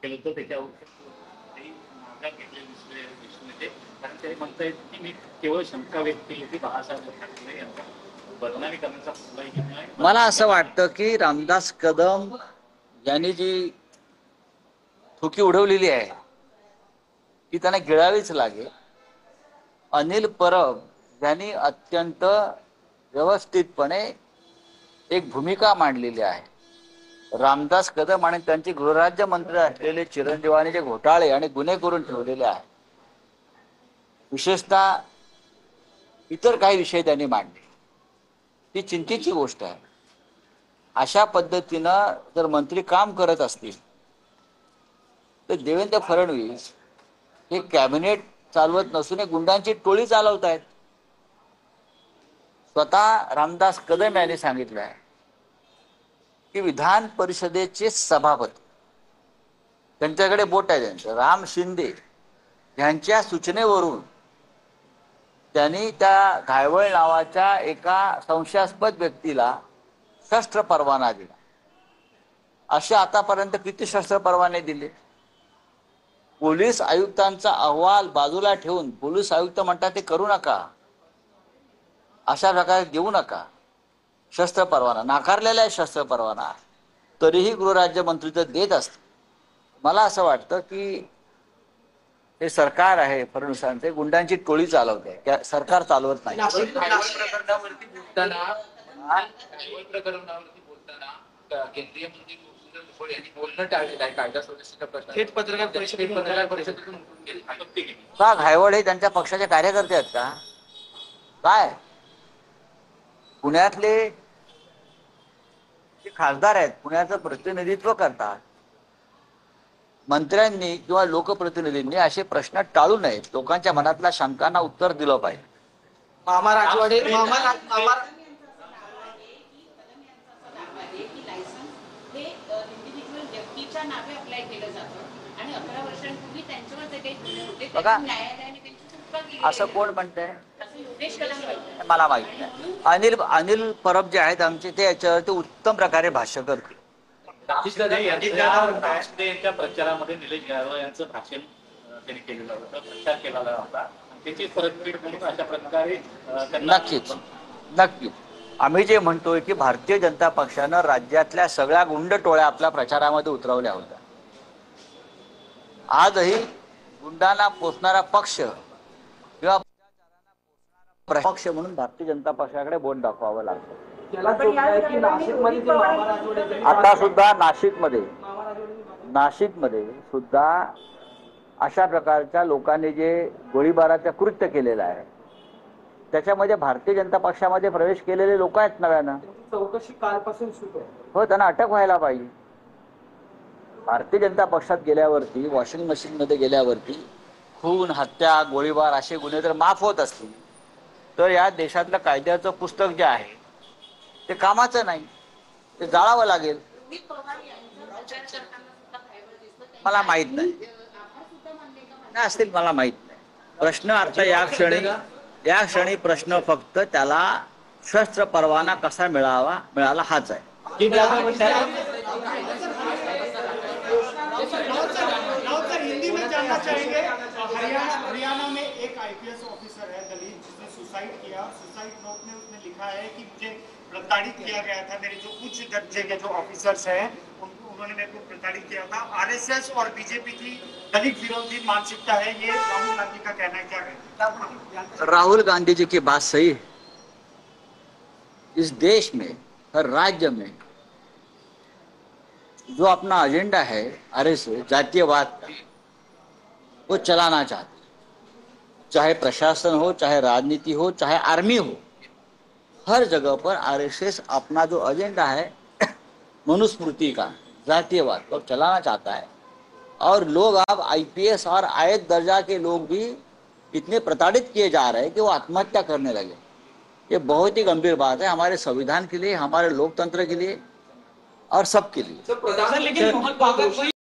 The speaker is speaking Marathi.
केलं होतं त्याच्यावर ते माघार घेतलेली दिसून येते. कारण ते म्हणतायत की मी केवळ शंका व्यक्त केली की बाळासाहेब ठाकरे यांचा बदनामी करण्याचा प्रयत्न केला आहे. मला असं वाटतं की रामदास कदम यांनी जी थुकी उडवलेली आहे ती त्यांना गिळावीच लागेल. अनिल परब यांनी अत्यंत व्यवस्थितपणे एक भूमिका मांडलेली आहे. रामदास कदम आणि त्यांचे गृहराज्य मंत्री असलेले चिरंजीवानी जे घोटाळे आणि गुन्हे करून ठेवलेले आहेत, विशेषतः इतर काही विषय त्यांनी मांडले, ती चिंतेची गोष्ट आहे. अशा पद्धतीनं जर मंत्री काम करत असतील तर देवेंद्र फडणवीस हे कॅबिनेट चालवत नसून गुंडांची टोळी चालवत आहेत. स्वतः रामदास कदम यांनी सांगितलं आहे की विधान परिषदेचे सभापती, त्यांच्याकडे बोट आहे त्यांचं, राम शिंदे यांच्या सूचनेवरून त्यांनी त्या घायवळ नावाच्या एका संशयास्पद व्यक्तीला शस्त्र परवाना दिला. असे आतापर्यंत किती शस्त्र परवाने दिले? पोलीस आयुक्तांचा अहवाल बाजूला ठेवून पोलीस आयुक्त म्हणतात ते करू नका, अशा प्रकारे देऊ नका शस्त्र परवाना, नाकारलेला आहे शस्त्र परवाना, तरीही गृहराज्यमंत्री तर देत असते. मला असं वाटतं की हे सरकार आहे फडणवीसांचे, गुंडांची टोळी चालवते, सरकार चालवत नाही. प्रकरणावरती बोलताना केंद्रीय मंत्री सुनील भुजबळ यांनी बोलणं टाळलेलं आहे. कायदा सुव्यवस्थेच्या प्रश्नात थेट पत्रकार परिषदेतून का घायवळ हे त्यांच्या पक्षाचे कार्यकर्ते आहेत का? काय पुण्यातले जे खासदार आहेत, पुण्याचं प्रतिनिधित्व करतात, मंत्र्यांनी किंवा लोकप्रतिनिधींनी असे प्रश्न टाळू नयेत. लोकांच्या मनातल्या शंकांना उत्तर दिलं पाहिजे. मामा राजवाडे बघा, असं कोण म्हणतंय? मला माहित नाही. अनिल परब जे आहेत आमचे, ते याच्यावरती उत्तम प्रकारे भाष्य करते. यांच्या प्रचारामध्ये निलेश गायकवाड यांचं भाषण त्यांनी केलेलं होतं, प्रचार केलेला होता, त्याची परतफेड म्हणून अशा प्रकारे नक्कीच नक्कीच आम्ही जे म्हणतोय की भारतीय जनता पक्षानं राज्यातल्या सगळ्या गुंड टोळ्या आपल्या प्रचारामध्ये उतरवल्या होत्या. आजही गुंडांना पोचणारा पक्ष किंवा पक्ष म्हणून भारतीय जनता पक्षाकडे बोट दाखवावं लागतं. आता सुद्धा नाशिकमध्ये सुद्धा अशा प्रकारच्या लोकांनी जे गोळीबाराचं कृत्य केलेलं आहे, त्याच्यामध्ये भारतीय जनता पक्षामध्ये प्रवेश केलेले लोक आहेत नव्यानं. चौकशी कालपासून सुरू आहे. हो, त्यांना अटक व्हायला पाहिजे. भारतीय जनता पक्षात गेल्यावरती, वॉशिंग मशीन मध्ये गेल्यावरती खून, हत्या, गोळीबार असे गुन्हे जर माफ होत असतील तर या देशातलं कायद्याचं पुस्तक जे आहे ते कामाचं नाही, ते जाळावं लागेल. मला माहित नाही असतील, मला माहित नाही. प्रश्न आता या क्षणी प्रश्न फक्त त्याला शस्त्र परवाना कसा मिळाला हाच आहे. हिंदी में जानना चाहेंगे, हरियाणा में एक आईपीएस ऑफिसर है दलित, जिसने सुसाइड किया. सुसाइड नोट में उसने लिखा है कि मुझे प्रताड़ित किया गया था, मेरे जो उच्च दर्जे के जो ऑफिसर्स हैं उन्होंने मेरे को प्रताड़ित किया था. आरएसएस और बीजेपी की दलित विरोधी मानसिकता है, ये राहुल गांधी का कहना है. क्या कहना? राहुल गांधी जी की बात सही है. इस देश में, हर राज्य में जो अपना एजेंडा है आरएसएस जातीयवाद का, वो चलाना चाहते, चाहे प्रशासन हो, चाहे राजनीति हो, चाहे आर्मी हो, हर जगह पर आरएसएस अपना जो एजेंडा है मनुस्मृति का, जातीयवाद को चलाना चाहता है. और लोग अब आईपीएस और आयत दर्जा के लोग भी इतने प्रताड़ित किए जा रहे हैं कि वो आत्महत्या करने लगे. ये बहुत ही गंभीर बात है हमारे संविधान के लिए, हमारे लोकतंत्र के लिए और सबके लिए.